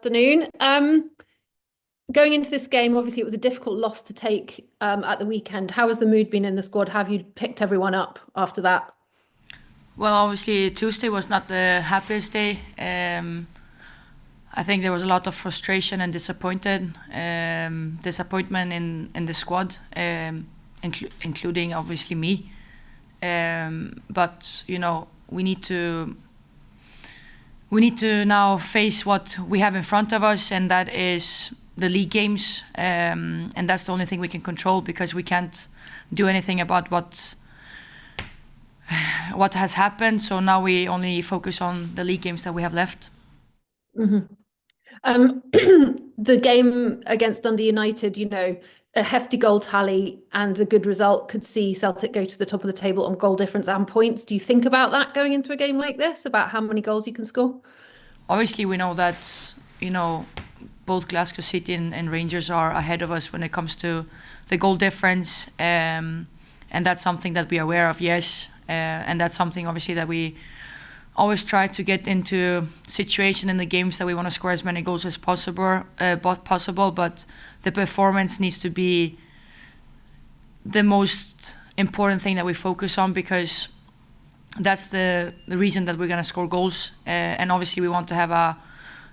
afternoon. Going into this game, obviously it was a difficult loss to take at the weekend. How has the mood been in the squad? Have you picked everyone up after that? Well, obviously Tuesday was not the happiest day. I think there was a lot of frustration and disappointment in the squad, including obviously me. But we need to now face what we have in front of us, and that is the league games, and that's the only thing we can control because we can't do anything about what has happened. So now we only focus on the league games that we have left. Mhm. The game against Dundee United, a hefty goal tally and a good result could see Celtic go to the top of the table on goal difference and points. Do you think about that going into a game like this, about how many goals you can score? Obviously, we know that both Glasgow City and Rangers are ahead of us when it comes to the goal difference, and that's something that we are aware of. Yes, and that's something obviously that we always try to get into situation in the games that we want to score as many goals as possible. But the performance needs to be the most important thing that we focus on, because that's the reason that we're going to score goals. And obviously we want to have a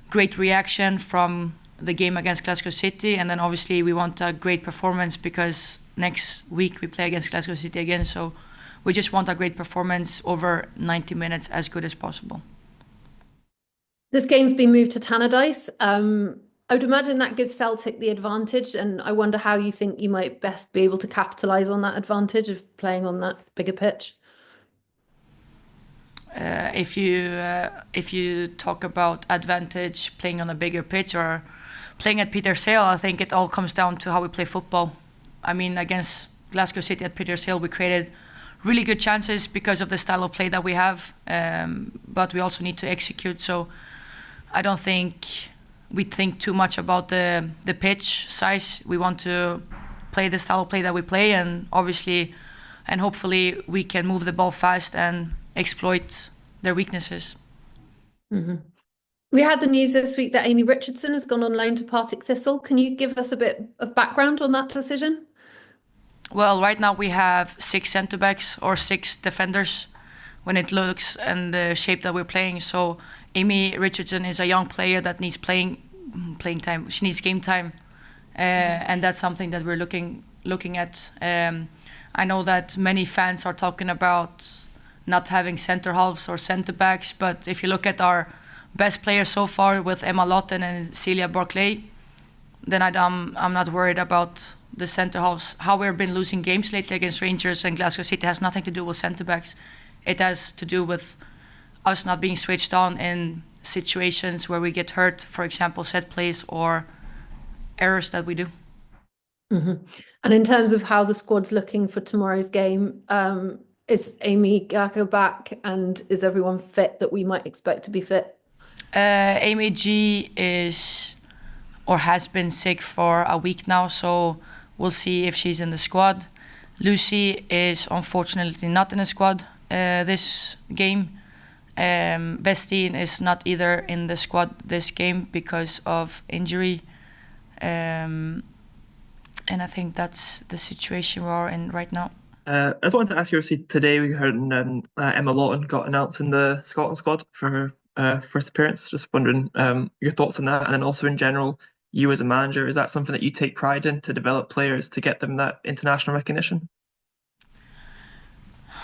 great reaction from the game against Glasgow City, and then obviously we want a great performance because next week we play against Glasgow City again. So we just want a great performance over 90 minutes, as good as possible. This game's been moved to Tannadice. I would imagine that gives Celtic the advantage, and I wonder how you think you might best be able to capitalise on that advantage of playing on that bigger pitch. If you talk about advantage playing on a bigger pitch or playing at Petersale, I think it all comes down to how we play football. I mean, against Glasgow City at Petersale, we created really good chances because of the style of play that we have, but we also need to execute. So I don't think we think too much about the pitch size. We want to play the style of play that we play, and obviously and hopefully we can move the ball fast and exploit their weaknesses. Mm-hmm. We had the news this week that Amy Richardson has gone on loan to Partick Thistle. Can you give us a bit of background on that decision? Well, right now we have 6 centre backs or 6 defenders when it looks and the shape that we're playing. So Amy Richardson is a young player that needs playing time. She needs game time, and that's something that we're looking at. I know that many fans are talking about not having centre halves or centre backs, but if you look at our best players so far with Emma Lawton and Celia Barclay, then I'm not worried about the centre halves. How we've been losing games lately against Rangers and Glasgow City has nothing to do with centre backs. It has to do with us not being switched on in situations where we get hurt, for example, set plays or errors that we do. Mm-hmm. And in terms of how the squad's looking for tomorrow's game, is Amy Gaka back, and is everyone fit that we might expect to be fit? Amy G is or has been sick for a week now, so we'll see if she's in the squad. Lucy is unfortunately not in the squad this game. Bestine is not either in the squad this game because of injury. And I think that's the situation we're in right now. I just wanted to ask you, obviously, today we heard Emma Lawton got announced in the Scotland squad for her first appearance. Just wondering your thoughts on that, and then also in general, you as a manager, is that something that you take pride in, to develop players to get them that international recognition?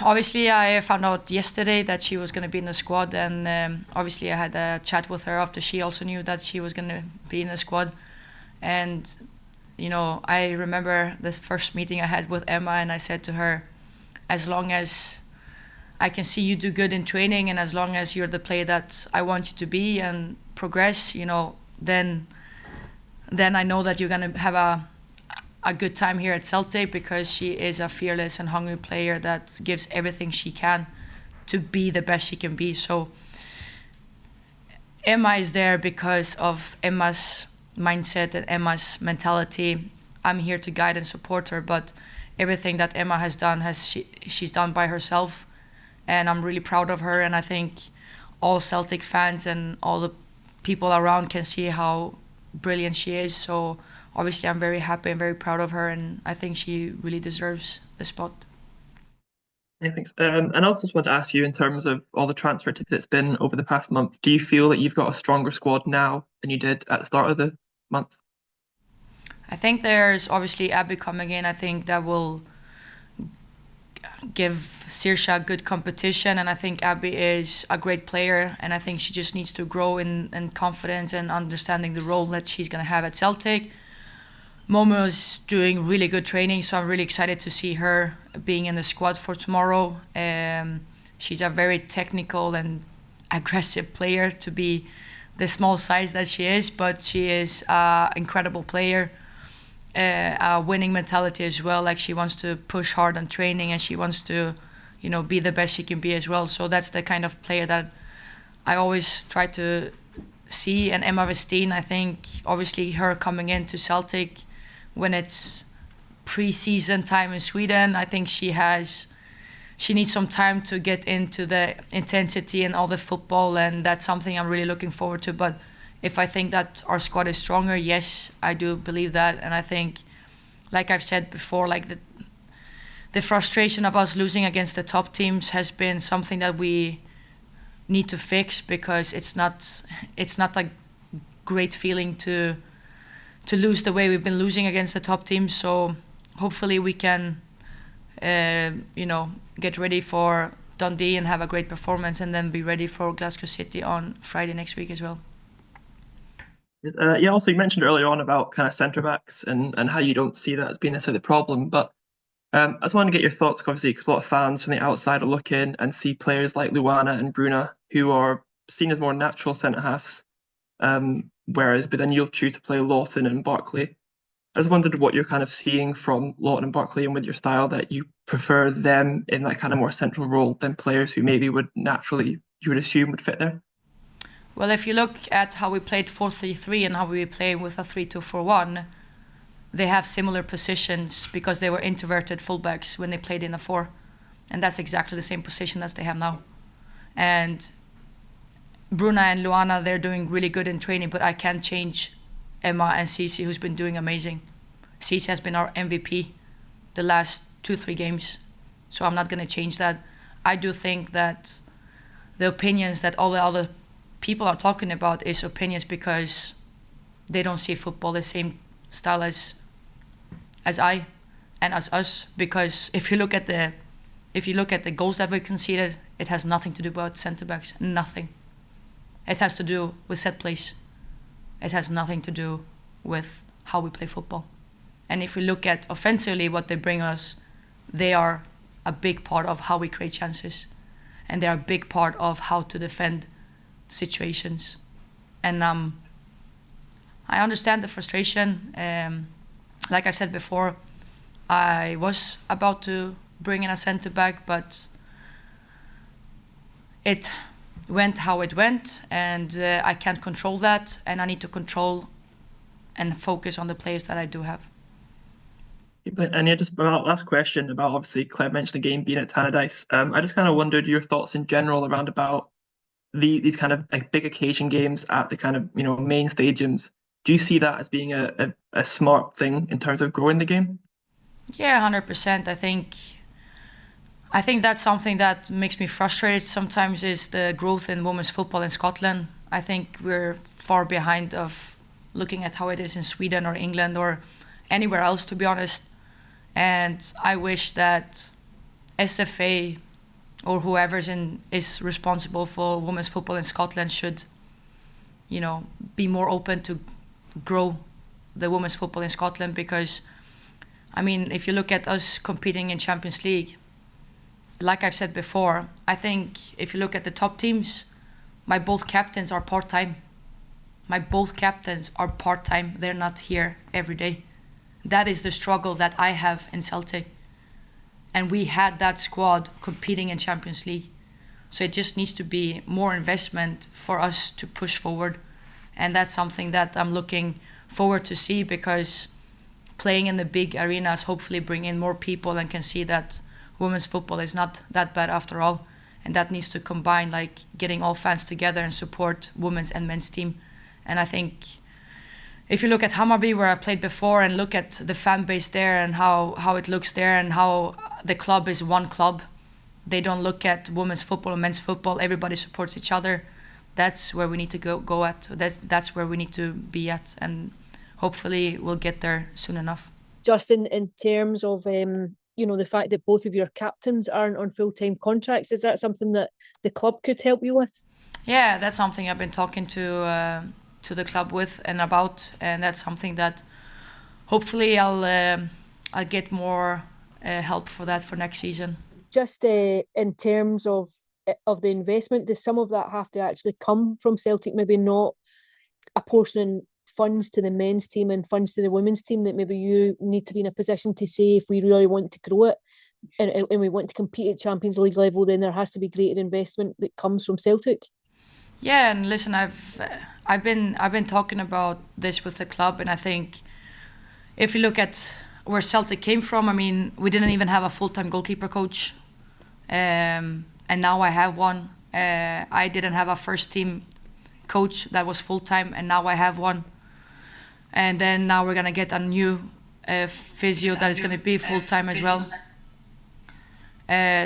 Obviously, I found out yesterday that she was going to be in the squad, and obviously I had a chat with her after she also knew that she was going to be in the squad. And I remember this first meeting I had with Emma, and I said to her, as long as I can see you do good in training, and as long as you're the player that I want you to be and progress, then I know that you're going to have a good time here at Celtic, because she is a fearless and hungry player that gives everything she can to be the best she can be. So Emma is there because of Emma's mindset and Emma's mentality. I'm here to guide and support her, but everything that Emma has done she's done by herself, and I'm really proud of her. And I think all Celtic fans and all the people around can see how brilliant she is. So obviously I'm very happy and very proud of her, and I think she really deserves the spot. Yeah, thanks. And I also just want to ask you, in terms of all the transfer activity that's been over the past month, do you feel that you've got a stronger squad now than you did at the start of the month? I think there's obviously Abby coming in. I think that will give Saoirse good competition, and I think Abby is a great player, and I think she just needs to grow in confidence and understanding the role that she's going to have at Celtic. Momo is doing really good training, so I'm really excited to see her being in the squad for tomorrow. She's a very technical and aggressive player to be the small size that she is, but she is an incredible player. A winning mentality as well. Like, she wants to push hard on training, and she wants to, be the best she can be as well. So that's the kind of player that I always try to see. And Emma Westin, I think, obviously her coming into Celtic when it's pre-season time in Sweden, I think she needs some time to get into the intensity and all the football, and that's something I'm really looking forward to. But if I think that our squad is stronger, yes, I do believe that. And I think, like I've said before, like the frustration of us losing against the top teams has been something that we need to fix, because it's not a great feeling to lose the way we've been losing against the top teams. So hopefully we can, get ready for Dundee and have a great performance, and then be ready for Glasgow City on Friday next week as well. Yeah, also you mentioned earlier on about kind of centre backs and how you don't see that as being necessarily the problem, but I just want to get your thoughts, obviously, because a lot of fans from the outside are looking and see players like Luana and Bruna who are seen as more natural centre halves, but then you'll choose to play Lawton and Barkley. I just wondered what you're kind of seeing from Lawton and Barkley, and with your style, that you prefer them in that kind of more central role than players who maybe would naturally, you would assume, would fit there. Well, if you look at how we played 4-3-3 and how we play with a 3-2-4-1, they have similar positions because they were introverted fullbacks when they played in a 4. And that's exactly the same position as they have now. And Bruna and Luana, they're doing really good in training, but I can't change Emma and Cici, who's been doing amazing. Cici has been our MVP the last 2-3 games, so I'm not going to change that. I do think that the opinions that all the other people are talking about is opinions because they don't see football the same style as I and as us. Because if you look at the goals that we conceded, it has nothing to do about centre backs. Nothing. It has to do with set plays. It has nothing to do with how we play football. And if we look at offensively what they bring us, they are a big part of how we create chances, and they are a big part of how to defend situations. And I understand the frustration. Like I said before, I was about to bring in a centre back, but it went how it went, and I can't control that, and I need to control and focus on the players that I do have. And yeah, just about last question about, obviously, Claire mentioned the game being at Tannadice. I just kind of wondered your thoughts in general around about these kind of like big occasion games at the kind of main stadiums. Do you see that as being a smart thing in terms of growing the game? Yeah, 100%. I think that's something that makes me frustrated sometimes, is the growth in women's football in Scotland. I think we're far behind of looking at how it is in Sweden or England or anywhere else, to be honest. And I wish that SFA or whoever is responsible for women's football in Scotland should, be more open to grow the women's football in Scotland. Because, I mean, if you look at us competing in Champions League, like I've said before, I think if you look at the top teams, my both captains are part-time. They're not here every day. That is the struggle that I have in Celtic. And we had that squad competing in Champions League. So it just needs to be more investment for us to push forward. And that's something that I'm looking forward to see, because playing in the big arenas hopefully bring in more people and can see that women's football is not that bad after all. And that needs to combine, like getting all fans together and support women's and men's team. And I think if you look at Hammarby, where I played before, and look at the fan base there and how it looks there and how the club is one club, they don't look at women's football and men's football. Everybody supports each other. That's where we need to go at. That's where we need to be at, and hopefully we'll get there soon enough. Just in terms of the fact that both of your captains aren't on full-time contracts, is that something that the club could help you with? Yeah, that's something I've been talking to the club with and about, and that's something that hopefully I'll get more help for that for next season. Just in terms of the investment, does some of that have to actually come from Celtic? Maybe not apportioning funds to the men's team and funds to the women's team, that maybe you need to be in a position to say, if we really want to grow it and we want to compete at Champions League level, then there has to be greater investment that comes from Celtic. Yeah, and listen, I've been talking about this with the club, and I think if you look at where Celtic came from, I mean, we didn't even have a full-time goalkeeper coach, and now I have one. I didn't have a first team coach that was full-time, and now I have one. And then now we're gonna get a new physio that is gonna be full-time as well.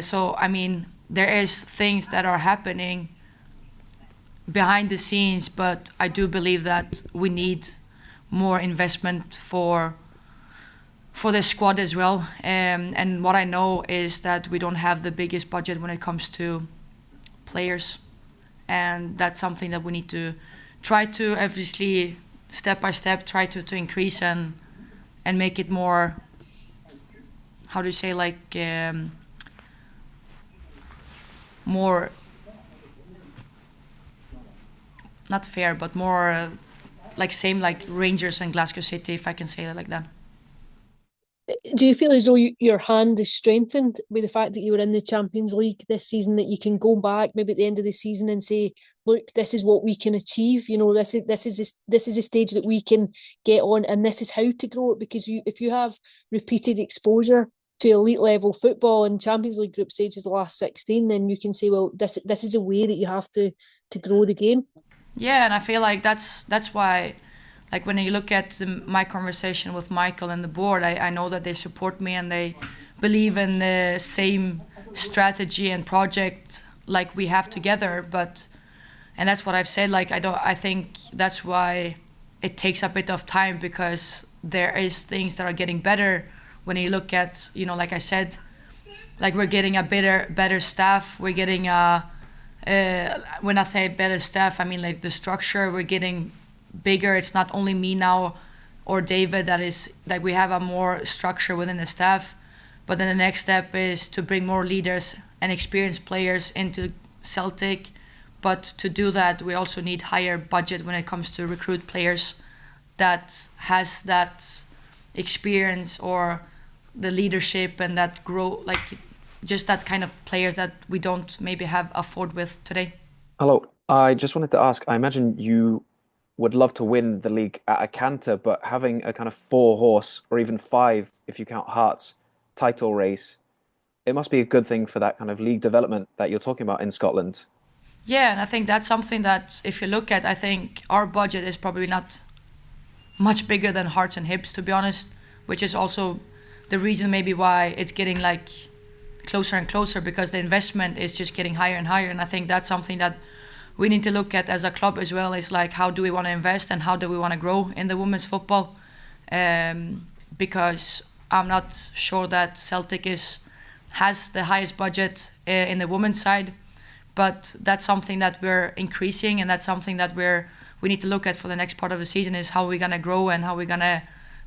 So I mean, there is things that are happening behind the scenes, but I do believe that we need more investment for the squad as well. And what I know is that we don't have the biggest budget when it comes to players, and that's something that we need to try to, obviously, step by step, try to increase and make it more, how do you say, like more, not fair, but more like same like Rangers and Glasgow City, if I can say it like that. Do you feel as though your hand is strengthened with the fact that you were in the Champions League this season, that you can go back maybe at the end of the season and say, look, this is what we can achieve, you know, this is a stage that we can get on, and this is how to grow it? Because if you have repeated exposure to elite level football and Champions League group stages the last 16, then you can say, well, this is a way that you have to grow the game. Yeah, and I feel like that's why, like when you look at my conversation with Michael and the board, I know that they support me and they believe in the same strategy and project like we have together. And that's what I've said. Like I think that's why it takes a bit of time, because there is things that are getting better when you look at, you know, like I said, like we're getting a better staff. We're getting when I say better staff, I mean like the structure. We're getting bigger. It's not only me now or David that is, like we have a more structure within the staff, but then the next step is to bring more leaders and experienced players into Celtic. But to do that, we also need higher budget when it comes to recruit players that has that experience or the leadership and that grow, like just that kind of players that we don't maybe have afford with today. Hello, I just wanted to ask, I imagine you would love to win the league at a canter, but having a kind of 4-horse or even 5, if you count Hearts, title race, it must be a good thing for that kind of league development that you're talking about in Scotland. Yeah, and I think that's something that if you look at, I think our budget is probably not much bigger than Hearts and Hibs, to be honest, which is also the reason maybe why it's getting like closer and closer, because the investment is just getting higher and higher. And I think that's something that we need to look at as a club as well, is like how do we want to invest and how do we want to grow in the women's football, because I'm not sure that Celtic has the highest budget in the women's side, but that's something that we're increasing, and that's something that we need to look at for the next part of the season, is how we're going to grow and how we're going to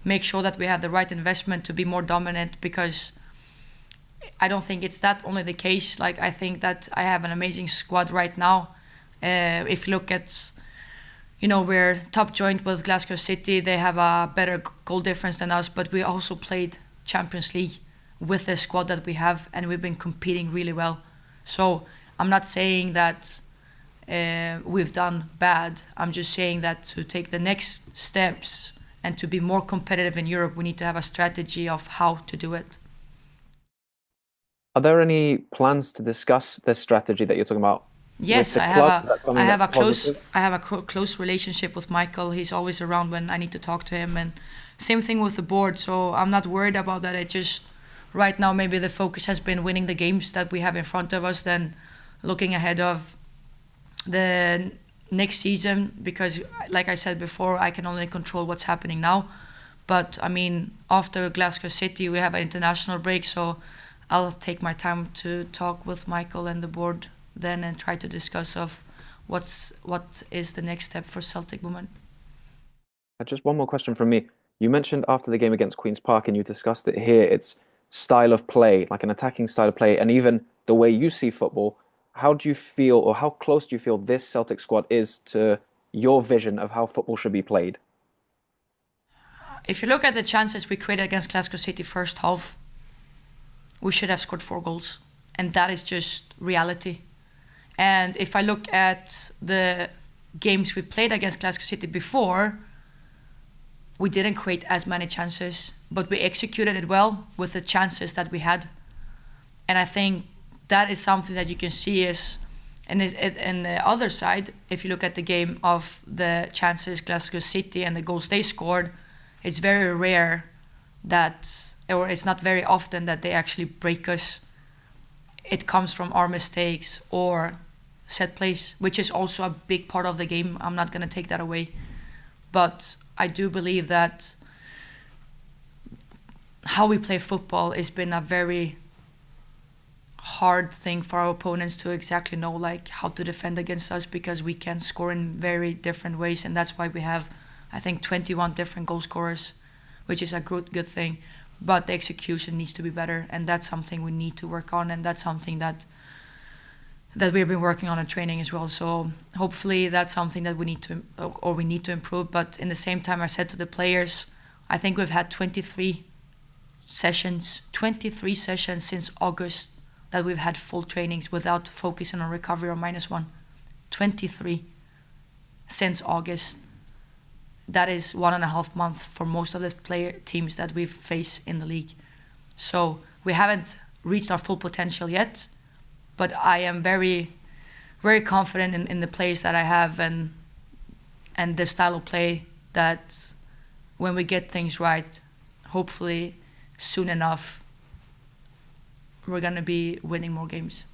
make sure that we have the right investment to be more dominant, because I don't think it's that only the case. Like I think that I have an amazing squad right now. If you look at, you know, we're top joint with Glasgow City. They have a better goal difference than us, but we also played Champions League with the squad that we have, and we've been competing really well. So I'm not saying that we've done bad. I'm just saying that to take the next steps and to be more competitive in Europe, we need to have a strategy of how to do it. Are there any plans to discuss this strategy that you're talking about Yes, with the I club? have Is that a something that's positive? close relationship with Michael. He's always around when I need to talk to him, and same thing with the board. So I'm not worried about that. It just right now maybe the focus has been winning the games that we have in front of us, then looking ahead of the next season, because like I said before, I can only control what's happening now. But I mean, after Glasgow City, we have an international break, so I'll take my time to talk with Michael and the board then and try to discuss of what is the next step for Celtic women. Just one more question from me. You mentioned after the game against Queen's Park, and you discussed it here, it's style of play, like an attacking style of play, and even the way you see football. How do you feel, or how close do you feel this Celtic squad is to your vision of how football should be played? If you look at the chances we created against Glasgow City first half, we should have scored 4 goals. And that is just reality. And if I look at the games we played against Glasgow City before, we didn't create as many chances, but we executed it well with the chances that we had. And I think that is something that you can see is, and the other side, if you look at the game of the chances Glasgow City and the goals they scored, it's very rare that, or it's not very often that they actually break us. It comes from our mistakes or set plays, which is also a big part of the game. I'm not going to take that away. But I do believe that how we play football has been a very hard thing for our opponents to exactly know, like how to defend against us, because we can score in very different ways, and that's why we have, I think, 21 different goal scorers, which is a good thing. But the execution needs to be better, and that's something we need to work on, and that's something that we've been working on in training as well. So hopefully that's something that we need to improve. But in the same time, I said to the players, I think we've had 23 sessions since August that we've had full trainings without focusing on recovery or -1. 23 since August. That is 1.5 months for most of the teams that we've faced in the league. So we haven't reached our full potential yet, but I am very, very confident in the players that I have and the style of play, that when we get things right, hopefully soon enough, we're going to be winning more games.